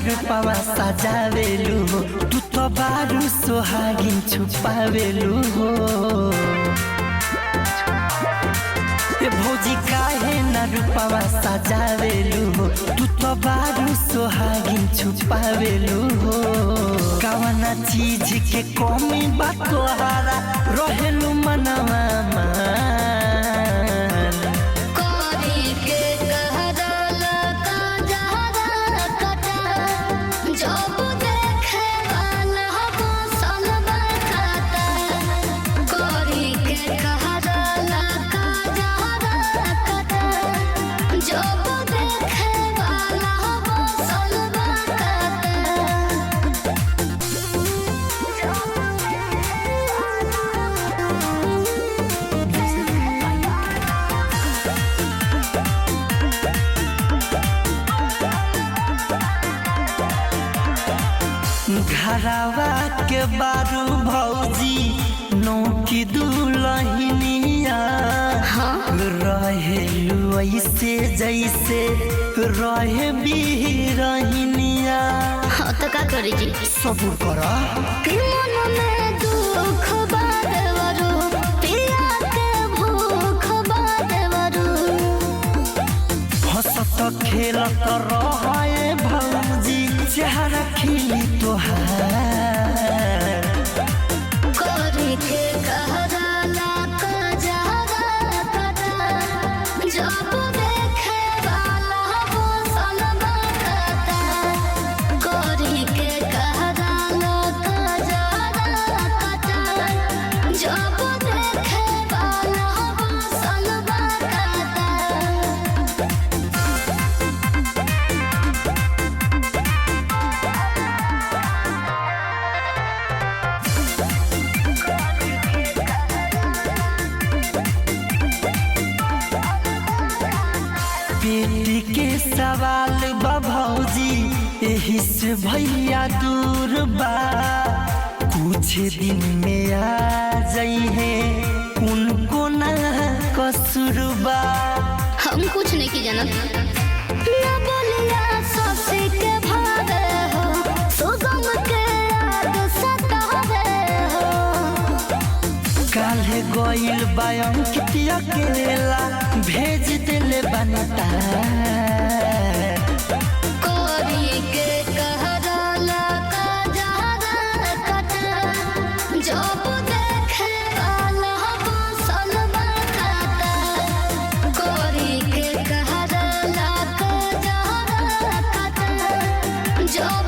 रूपवा सजावेलू हो तू तो बारू सोहागिन छुपावेलू हो ये भौजी काहे ना रूपवा सजावेलू हो तू तो बारू सोहागिन छुपावेलू हो कवना चीज के कमी बा तोहारा रहेलू मनवा घरवा के बारू भौजी नौकी दुल्हनिया रहेलू ऐसे जैसे रहे बिरहनिया। हाँ तो का करी जी सबूर करा मन में दुख बादेवरू पिया के भूख बादेवरू हंसत खेलत रहे भौजी चेहरा खिली तोहार करी के कहला कजरा कटा जब देखे वाला वो सलमा कटा करी के कहला कजरा कटा जब देखे वाला वो सलमा कटा। बेटी के सवाल बा भौजी यही से भैया दूर बा कुछ दिन में आ जाइए उनको ना कसूर बा। हम कुछ नहीं की जानत ना बोलिया ससी के भावे हो सुगम के याद सतावे हो काल्हे गइल बा अंकित अकेला भेज दिले बनता कोरी के कहला कजरा कटा जब देखे वाला वो सलमा कटा कोरी के कहला कजरा कटा जब